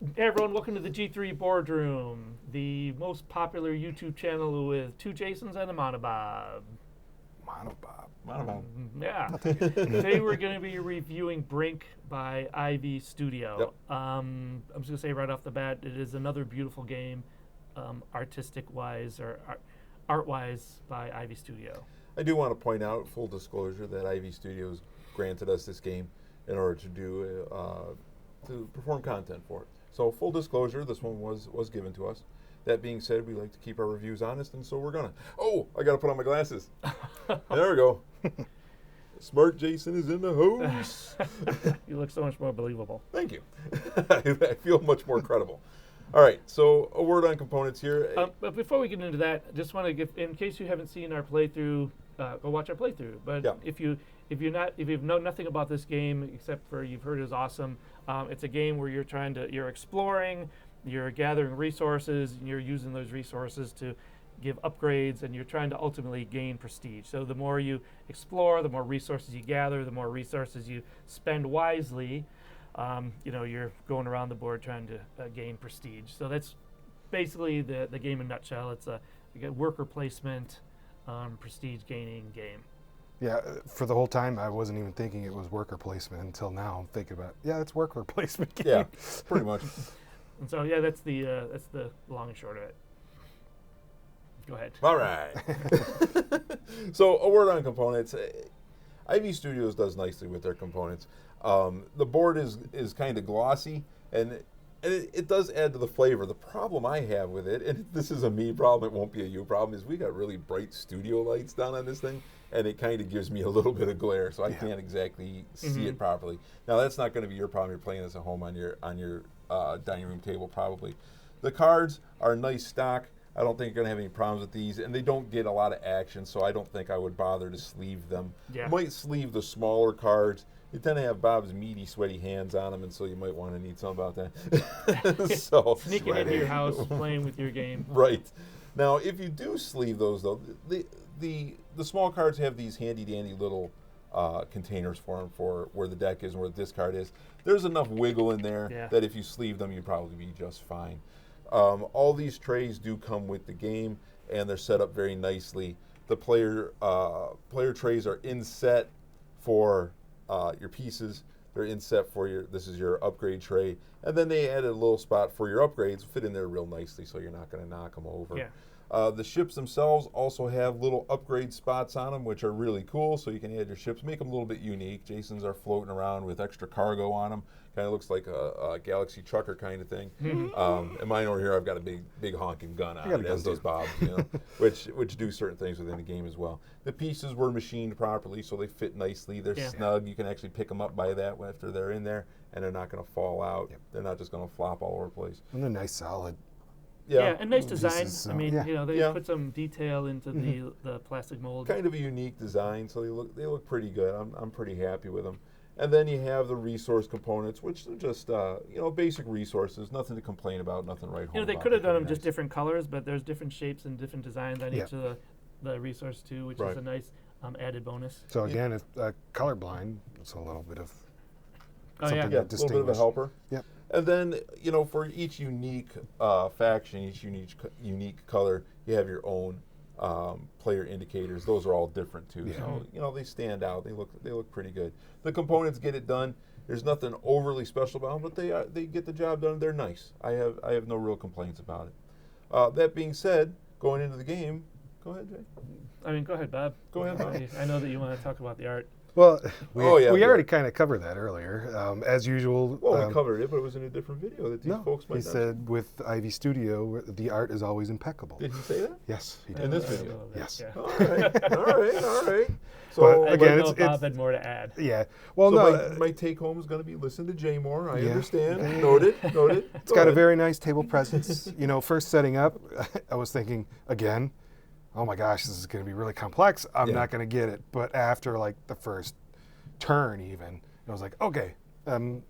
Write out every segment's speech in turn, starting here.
Hey everyone, welcome to the G3 Boardroom, the most popular YouTube channel with two Jasons and a Monobob. Monobob. Yeah. Today we're going to be reviewing Brink by IV Studio. Yep. I'm just going to say right off the bat, it is another beautiful game, artistic-wise or art-wise by IV Studio. I do want to point out, full disclosure, that IV Studios granted us this game in order to do to perform content for it. So full disclosure, this one was given to us. That being said, we like to keep our reviews honest, and so we're gonna. Oh, I gotta put on my glasses. There we go. Smart Jason is in the house. You look so much more believable. Thank you. I feel much more credible. All right, so a word on components here. But before we get into that, I just want to give, in case you haven't seen our playthrough, go watch our playthrough. But Yeah. if you've known nothing about this game except for you've heard it's awesome, it's a game where you're exploring, you're gathering resources, and you're using those resources to give upgrades, and you're trying to ultimately gain prestige. So the more you explore, the more resources you gather, the more resources you spend wisely. You're going around the board trying to gain prestige. So that's basically the game in a nutshell. It's a worker placement, prestige gaining game. Yeah, for the whole time I wasn't even thinking it was worker placement until now. I'm thinking about, it's worker placement game. Yeah, pretty much. And so yeah, that's the long and short of it. Go ahead. All right. So a word on components. IV Studios does nicely with their components. The board is kind of glossy, and it does add to the flavor. The problem I have with it, and this is a me problem, it won't be a you problem, is we got really bright studio lights down on this thing, and it kind of gives me a little bit of glare, so I can't exactly see it properly. Now that's not going to be your problem. You're playing this at home on your dining room table probably. The cards are nice stock. I don't think you're going to have any problems with these, and they don't get a lot of action, so I don't think I would bother to sleeve them. Yeah. You might sleeve the smaller cards. You tend to have Bob's meaty, sweaty hands on them, and so you might want to need something about that. So Sneaking into your house, playing with your game. Right. Now, if you do sleeve those, though, the small cards have these handy-dandy little containers for them for where the deck is and where the discard is. There's enough wiggle in there that if you sleeve them, you'd probably be just fine. All these trays do come with the game, and they're set up very nicely. The player trays are inset for your pieces. They're inset for this is your upgrade tray, and then they added a little spot for your upgrades, fit in there real nicely, so you're not going to knock them over. Yeah. The ships themselves also have little upgrade spots on them, which are really cool, so you can add your ships, make them a little bit unique. Jason's are floating around with extra cargo on them. Kind of looks like a Galaxy trucker kind of thing. And mine over here, I've got a big honking gun on it, as those Bobs, which do certain things within the game as well. The pieces were machined properly, so they fit nicely. They're snug. You can actually pick them up by that after they're in there, and they're not going to fall out. Yep. They're not just going to flop all over the place. And they're nice, solid. Yeah, and nice design. Pieces, I mean, they put some detail into the plastic mold. Kind of a unique design, so they look pretty good. I'm pretty happy with them. And then you have the resource components, which are just basic resources, nothing to complain about, nothing to write home about. They could have done them just different colors, but there's different shapes and different designs on each of the resource too, which is a nice added bonus. So again, if colorblind, it's a little bit of a little bit of a helper. Yep. And then, for each unique faction, each unique color, you have your own player indicators. Those are all different too. Yeah. So, they stand out. They look pretty good. The components get it done. There's nothing overly special about them, but they get the job done. They're nice. I have no real complaints about it. That being said, going into the game, go ahead, Jay. Go ahead, Bob. Go ahead, Bob. I know that you want to talk about the art. Well, we already kind of covered that earlier. As usual. Well, we covered it, but it was in a different video that these folks might he said with IV Studio, the art is always impeccable. Did he say that? Yes, he did. In this video? Yes. Yeah. All right. So again, Bob had more to add. Yeah. Well, so my take home is going to be listen to Jay more. I understand. Noted. It's got a very nice table presence. First setting up, I was thinking again, oh my gosh, this is going to be really complex. I'm not going to get it. But after like the first turn even, I was like, okay, I'm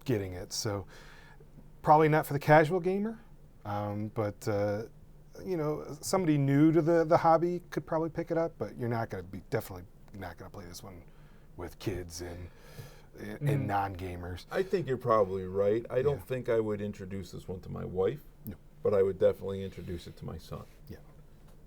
getting it. So probably not for the casual gamer, but somebody new to the hobby could probably pick it up, but you're not going to definitely not going to play this one with kids and in non-gamers. I think you're probably right. I don't Yeah. think I would introduce this one to my wife, No. but I would definitely introduce it to my son. Yeah.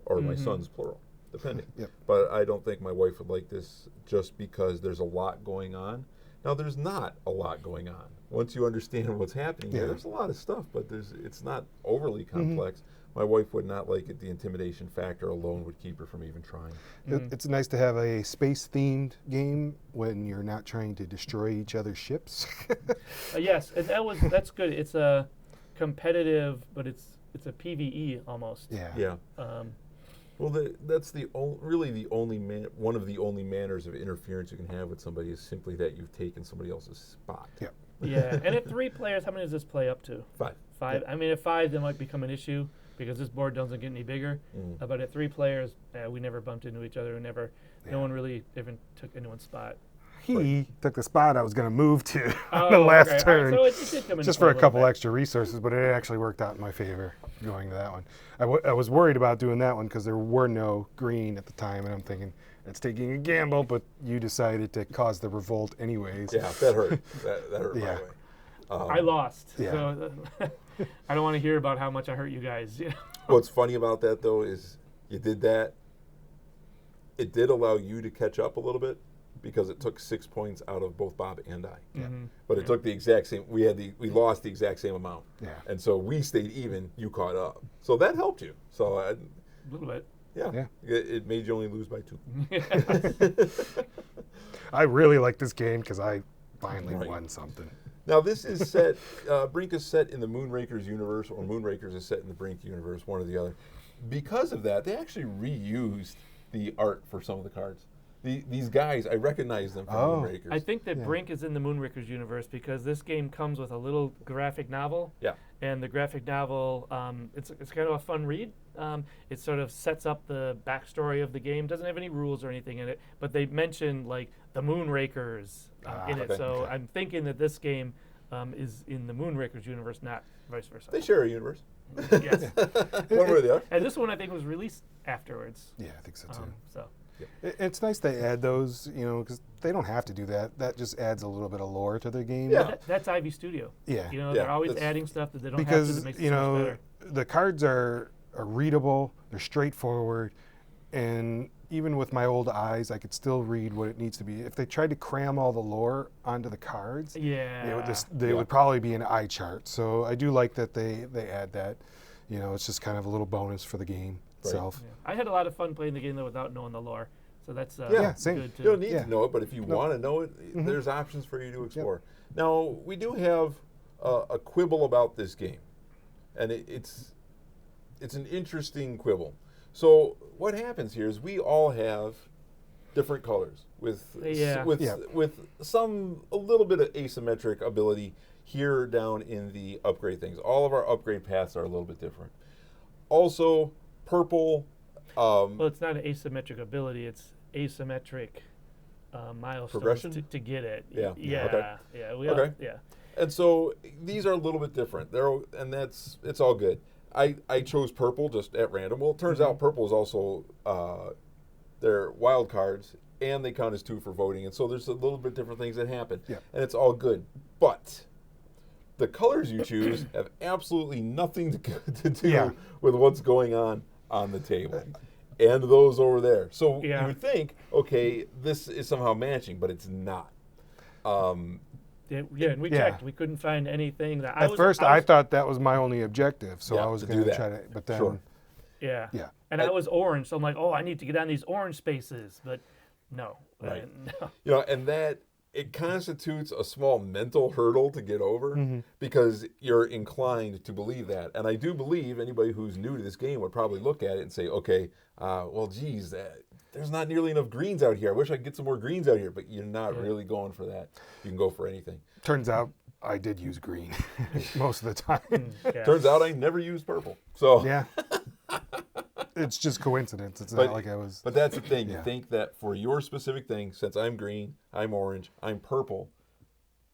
Or my sons, plural, depending. Yep. But I don't think my wife would like this just because there's a lot going on. Now, there's not a lot going on. Once you understand what's happening here, Yeah. there's a lot of stuff, but it's not overly complex. My wife would not like it. The intimidation factor alone would keep her from even trying. It's nice to have a space-themed game when you're not trying to destroy each other's ships. Yes, and that's good. It's a competitive, but it's a PVE almost. Yeah. Yeah. Um, Well, that's really the only one of the only manners of interference you can have with somebody is simply that you've taken somebody else's spot. Yeah. yeah, and at 3 players, how many does this play up to? 5. 5. I mean, at 5, that might become an issue because this board doesn't get any bigger. But at 3 players, we never bumped into each other. No one really even took anyone's spot. He took the spot I was going to move to Oh, on the last okay. turn. All right, so it did come into Just play for a little couple bit. extra resources, but it actually worked out in my favor going to that one. I was worried about doing that one because there were no green at the time, and I'm thinking, it's taking a gamble, but you decided to cause the revolt anyways. Yeah, that hurt. that hurt Yeah. my way. I lost. Yeah. So I don't want to hear about how much I hurt you guys. What's funny about that, though, is you did that. It did allow you to catch up a little bit because it took 6 points out of both Bob and I. But it took the exact same. We lost the exact same amount. Yeah. And so we stayed even. You caught up. So that helped you. So A little bit. Yeah. it made you only lose by 2. I really like this game because I finally Right. won something. Now this is set. Brink is set in the Moonrakers universe, or Moonrakers is set in the Brink universe, one or the other. Because of that, they actually reused the art for some of the cards. These guys, I recognize them from Oh. Moonrakers. I think that Yeah. Brink is in the Moonrakers universe because this game comes with a little graphic novel. Yeah. And the graphic novel, it's kind of a fun read. It sort of sets up the backstory of the game. Doesn't have any rules or anything in it, but they mention like the Moonrakers in it. okay. So I'm thinking that this game is in the Moonrakers universe, not vice versa. They share a universe. Yes. One way or the other. And this one I think was released afterwards. Yeah, I think so too. So It's nice they add those, because they don't have to do that. That just adds a little bit of lore to their game. Yeah. that's IV Studio. Yeah. You know, Yeah, they're always that's- adding stuff that they don't have Because, to that makes it so much better. the cards are readable, they're straightforward, and even with my old eyes, I could still read what it needs to be. If they tried to cram all the lore onto the cards, Yeah. they would probably be an eye chart. So I do like that they add that. It's just kind of a little bonus for the game itself. Yeah. I had a lot of fun playing the game though without knowing the lore, so that's Yeah, same. good too. You don't need Yeah. to know it, but if you want to know it, there's options for you to explore. Now, we do have a quibble about this game, and it's an interesting quibble. So what happens here is we all have different colors with Yeah. with some a little bit of asymmetric ability here down in the upgrade things. All of our upgrade paths are a little bit different. Also, purple. Well, it's not an asymmetric ability; it's asymmetric milestones Progression? to get it. Yeah. Yeah. Okay. Yeah. We Okay. All, yeah. And so these are a little bit different. It's all good. I chose purple just at random. Well, it turns out purple is also they're wild cards, and they count as 2 for voting. And so there's a little bit different things that happen, Yeah. and it's all good. But the colors you choose have absolutely nothing to do Yeah. with what's going on the table. And those over there. So Yeah. you would think, okay, this is somehow matching, but it's not. Yeah, and we Yeah. checked. We couldn't find anything that At first, I thought that was my only objective, so Yeah, I was to going do to that. try to. But then, Sure. Yeah. Yeah. And I was orange, so I'm like, oh, I need to get on these orange spaces, but no. Right. No. And that it constitutes a small mental hurdle to get over because you're inclined to believe that. And I do believe anybody who's new to this game would probably look at it and say, okay, well, geez, there's not nearly enough greens out here. I wish I could get some more greens out here, but you're not really going for that. You can go for anything. turns out I did use green most of the time. Yeah. Turns out I never used purple. So, Yeah. It's just coincidence. It's But- not like I was. But that's the thing. You Yeah. think that for your specific thing, since I'm green, I'm orange, I'm purple,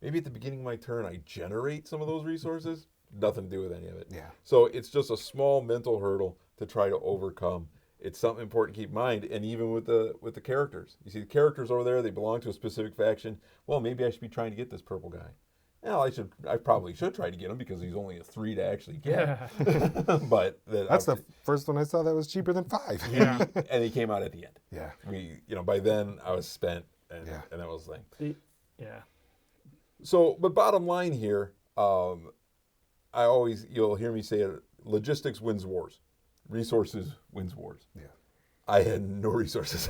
maybe at the beginning of my turn I generate some of those resources. Nothing to do with any of it. Yeah. So it's just a small mental hurdle to try to overcome. it's something important to keep in mind. And even with the characters, you see the characters over there, they belong to a specific faction. Well, maybe I should be trying to get this purple guy. Well, I probably should try to get him because he's only a 3 to actually get. But that's the first one I saw that was cheaper than 5. Yeah. And he came out at the end. Yeah. By then I was spent, and that was the thing. Yeah. So, but bottom line here, you'll hear me say it, logistics wins wars. Resources wins wars. Yeah. I had no resources.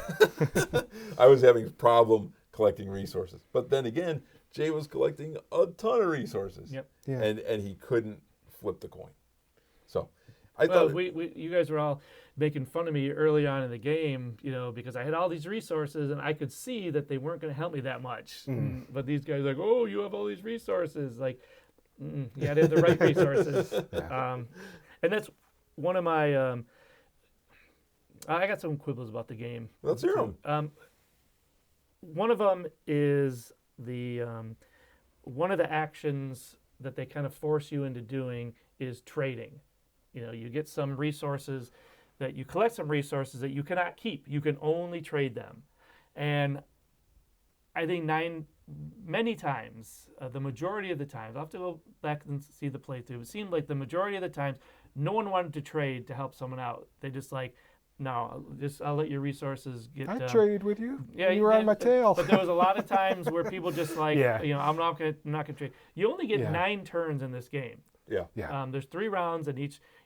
I was having a problem collecting resources. But then again, Jay was collecting a ton of resources. Yep. Yeah. And he couldn't flip the coin. So I thought you guys were all making fun of me early on in the game, because I had all these resources and I could see that they weren't going to help me that much. But these guys are like, oh, you have all these resources. Like, you got to have the right resources. Yeah. And that's one of my. I got some quibbles about the game. Let's hear them. One of them is one of the actions that they kind of force you into doing is trading. You get some resources that you collect some resources that you cannot keep. You can only trade them. And I think many times, the majority of the times, I'll have to go back and see the playthrough. It seemed like the majority of the times, no one wanted to trade to help someone out. They just no, I'll let your resources get. I traded with you. Yeah, you were on my tail. But there was a lot of times where people just Yeah. I'm not gonna trade. You only get 9 turns in this game. Yeah. Yeah. There's 3 rounds, and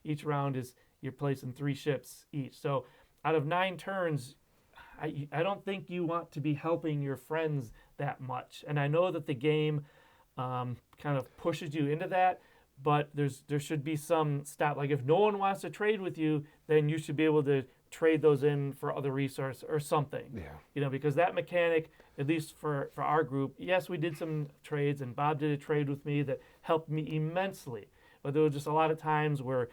each round is you're placing 3 ships each. So out of 9 turns, I don't think you want to be helping your friends that much. And I know that the game kind of pushes you into that, but there should be some stop. Like if no one wants to trade with you, then you should be able to trade those in for other resource or something. Yeah. Because that mechanic, at least for our group, yes, we did some trades, and Bob did a trade with me that helped me immensely. But there was just a lot of times where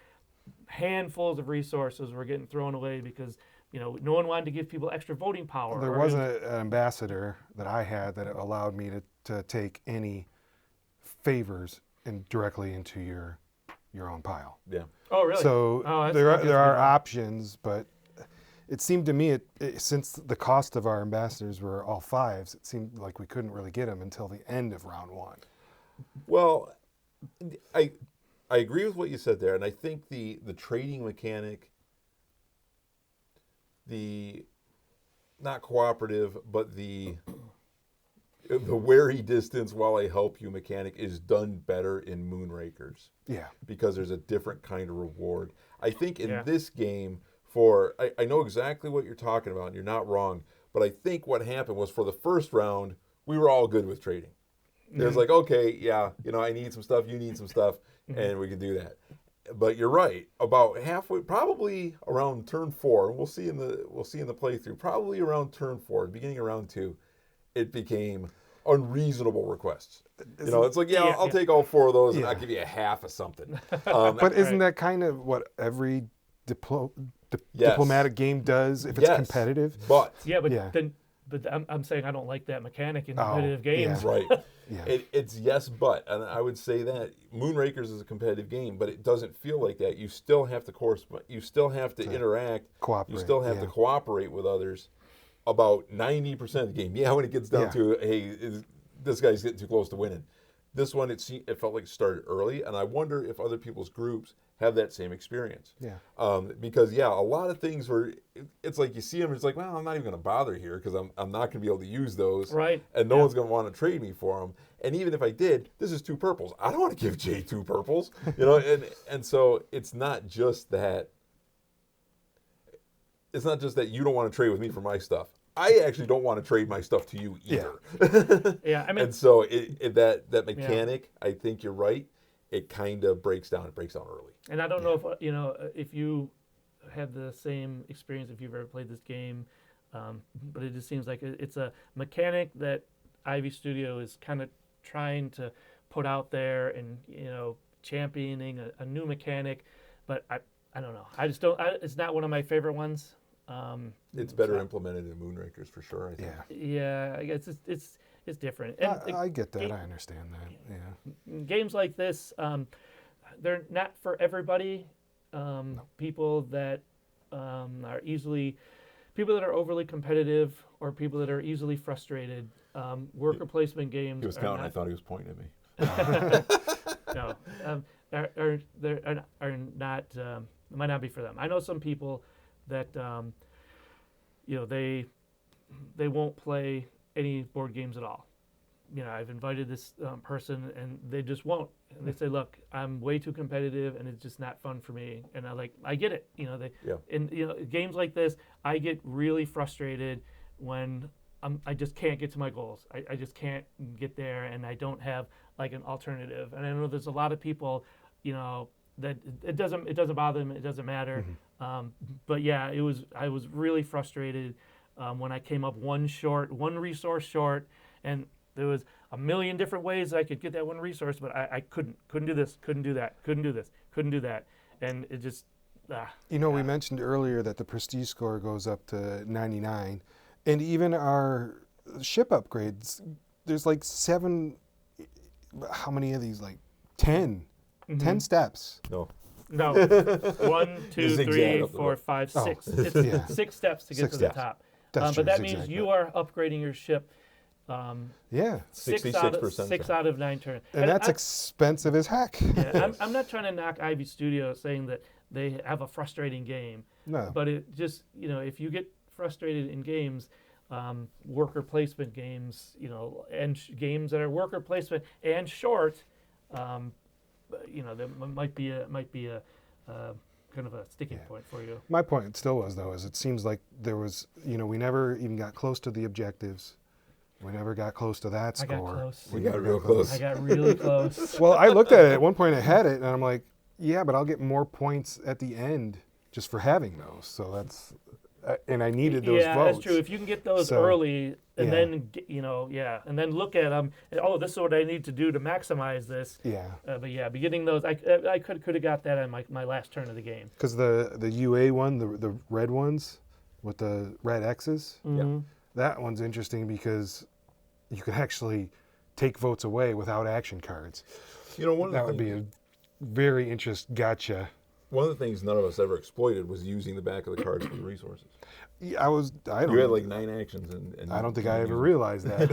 handfuls of resources were getting thrown away because no one wanted to give people extra voting power. There was an ambassador that I had that allowed me to take any favors directly into your own pile. Yeah. Oh, really? So there are options, but it seemed to me since the cost of our ambassadors were all 5s, it seemed like we couldn't really get them until the end of round 1. Well, I agree with what you said there, and I think the trading mechanic, the not cooperative, but the wary distance while I help you mechanic is done better in Moonrakers. Yeah. Because there's a different kind of reward. I think in Yeah. this game, I know exactly what you're talking about, and you're not wrong, but I think what happened was for the first round, we were all good with trading. It was like, okay, yeah, I need some stuff, you need some stuff, and we can do that. But you're right. About halfway, probably around turn 4, we'll see in the playthrough. Probably around turn 4, beginning of round 2, it became unreasonable requests. It's like, I'll take all 4 of those, and I'll give you a half of something. But isn't that kind of what every diplomatic game does if it's competitive? But I'm saying I don't like that mechanic in competitive games. right. Yeah. It's yes, but, and I would say that Moonrakers is a competitive game, but it doesn't feel like that. You still have to correspond. You still have to interact. Cooperate. You still have to cooperate with others. About 90% of the game. Yeah, when it gets down to, hey, this guy's getting too close to winning. This one, it felt like it started early, and I wonder if other people's groups have that same experience. Yeah. Because a lot of things where it's like you see them, it's like, well, I'm not even going to bother here because I'm not going to be able to use those. Right. And no one's going to want to trade me for them. And even if I did, this is 2 purples. I don't want to give Jay 2 purples. And so it's not just that. It's not just that you don't want to trade with me for my stuff. I actually don't want to trade my stuff to you either. Yeah, I mean, and so that mechanic, I think you're right. It kind of breaks down. It breaks down early. And I don't know if you had the same experience if you've ever played this game, but it just seems like it's a mechanic that IV Studio is kind of trying to put out there and championing a new mechanic, but I don't know. I just don't. It's not one of my favorite ones. It's better implemented in Moonrakers for sure, I think. Yeah, I guess it's different. And I get that. I understand that. Yeah. Games like this, they're not for everybody. People that are easily people that are overly competitive or people that are easily frustrated. Worker placement games. He was are counting. not, I thought he was pointing at me. no, are not might not be for them. I know some people that they won't play any board games at all. I've invited this person and they just won't. And they say, "Look, I'm way too competitive and it's just not fun for me." And I get it. Games like this, I get really frustrated when I just can't get to my goals. I just can't get there, and I don't have like an alternative. And I know there's a lot of people, that it doesn't bother them. It doesn't matter. But yeah, I was really frustrated when I came up one resource short, and there was a million different ways I could get that one resource, but I couldn't do this, couldn't do that, couldn't do this, couldn't do that, and it just. We mentioned earlier that the prestige score goes up to 99, and even our ship upgrades, there's like 7. How many of these? Like 10. 10 steps. No. 1, 2, Zigzag 3, up the 4, road. 5, 6. Oh. It's Yeah. 6 steps to get 6 to steps. the top. That's true, but that zigzag, means you but- are upgrading your ship. Yeah. 66%. 6 out of 9 turns. And that's expensive as heck. Yeah, I'm not trying to knock IV Studio saying that they have a frustrating game. No. But it just, if you get frustrated in games, worker placement games, and games that are worker placement and short, there might be a kind of a sticking point for you. My point still was, though, is it seems like there was, we never even got close to the objectives. We never got close to that I score. got close. We got real close. I got really close. Well, I looked at it at one point. I had it, and I'm like, yeah, but I'll get more points at the end just for having those. So that's, and I needed those votes. Yeah, that's true. If you can get those early, and then and then look at them. And, this is what I need to do to maximize this. Yeah. But yeah, be getting those. I could have got that on my last turn of the game. Because the UA one, the red ones with the red X's, that one's interesting because you can actually take votes away without action cards. That would be a very interesting gotcha. One of the things none of us ever exploited was using the back of the cards for the resources. Yeah, You had like 9 actions, and I don't think I ever realized that.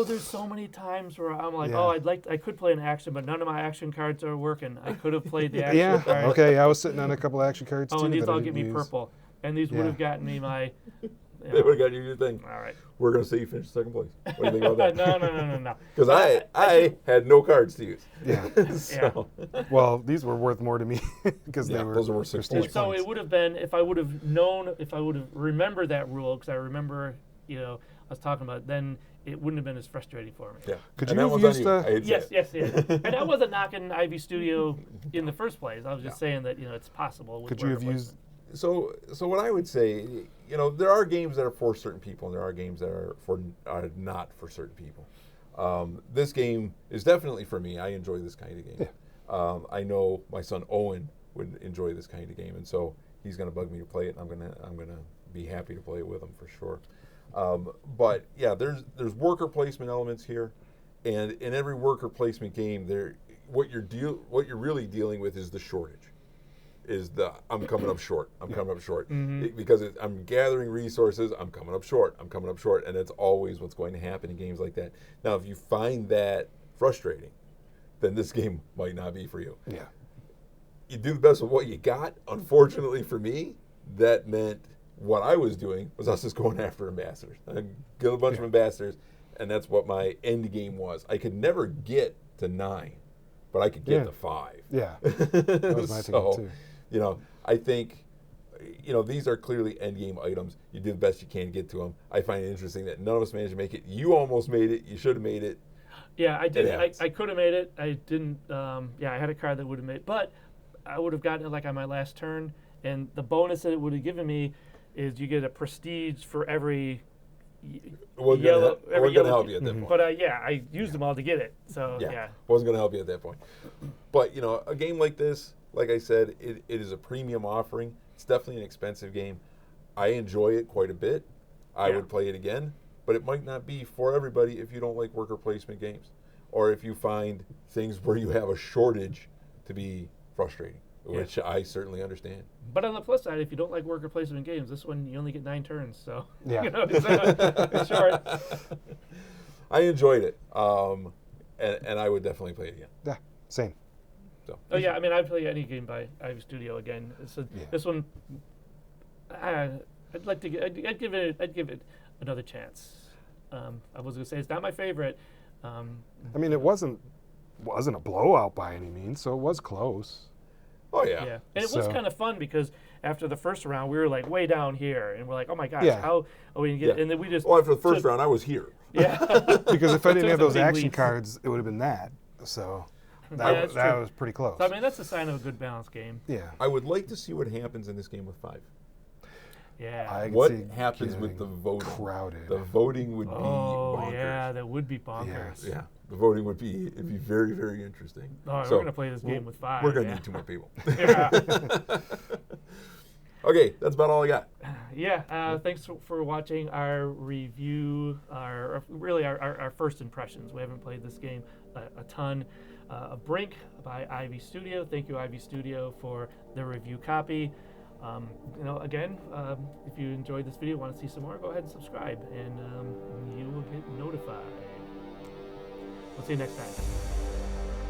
There's so many times where I'm like, Yeah. I could play an action, but none of my action cards are working. I could have played the action cards. Okay, I was sitting on a couple action cards too. And these that I all give didn't me use. purple, and these would have gotten me my. they would have got you your thing. All right. We're going to say you finished second place. What do you think about that? No. Because I had no cards to use. Yeah. So, Well, these were worth more to me because Yeah, they were those were worth 6 prestige points. So points. it would have been if I would have known, if I would have remembered that rule, because I remember, I was talking about. Then it wouldn't have been as frustrating for me. yeah. Could And you that have one's used on you. the- I hate Yes, that. yes. And I wasn't knocking IV Studio in the first place. I was just saying that it's possible. With Could you have worker used? So what I would say, there are games that are for certain people, and there are games that are not for certain people. This game is definitely for me. I enjoy this kind of game. Yeah. I know my son Owen would enjoy this kind of game, and so he's going to bug me to play it. And I'm gonna be happy to play it with him for sure. But yeah, there's worker placement elements here, and in every worker placement game, what you're really dealing with is the shortage. I'm coming up short. I'm coming up short. Because I'm gathering resources, I'm coming up short. And that's always what's going to happen in games like that. Now, if you find that frustrating, then this game might not be for you. Yeah. You do the best with what you got. Unfortunately for me, that meant what I was doing was us just going after ambassadors. I killed a bunch of ambassadors, and that's what my end game was. I could never get to 9, but I could get to 5. Yeah. That was my thinking too. I think, these are clearly end game items. You do the best you can to get to them. I find it interesting that none of us managed to make it. You almost made it. You should have made it. Yeah, I did. happens. I could have made it. I didn't. I had a card that would have made it, but I would have gotten it like on my last turn. And the bonus that it would have given me is you get a prestige for every Wasn't yellow. going to help you at that point. But I used them all to get it. So yeah. Wasn't going to help you at that point. But, a game like this, like I said, it is a premium offering. It's definitely an expensive game. I enjoy it quite a bit. I would play it again, but it might not be for everybody if you don't like worker placement games, or if you find things where you have a shortage to be frustrating. which I certainly understand. But on the plus side, if you don't like worker placement games, this one you only get 9 turns, so Yeah. you know, it's short. I enjoyed it, and I would definitely play it again. Yeah, same. So Oh yeah, I mean, I'd play any game by IV Studio again. So this one, I'd like to. I'd give it another chance. I was gonna say it's not my favorite. I mean, it wasn't a blowout by any means, so it was close. Oh yeah. Yeah, and it was So- kind of fun because after the first round, we were like way down here, and we're like, oh my gosh, Yeah. how are we gonna get? Yeah. And then we just Well, after the first round, I was here. yeah. Because if I didn't Took have some those big action leaps. cards, it would have been that. So Yeah, that, that's that true. was pretty close. So I mean, that's a sign of a good balanced game. Yeah. I would like to see what happens in this game with 5. Yeah. I could What see happens with getting the voting? crowded. The voting would be Oh bonkers. yeah, that would be bonkers. Yes. Yeah, the voting would be very, very interesting. Oh, So, we're gonna play this game with 5. We're gonna yeah. need 2 more people. Yeah. Okay, that's about all I got. Yeah, thanks for watching our review, really our first impressions. We haven't played this game a ton. Brink by IV Studio. Thank you, IV Studio, for the review copy. You know, again, if you enjoyed this video, want to see some more, go ahead and subscribe, and you will get notified. We'll see you next time.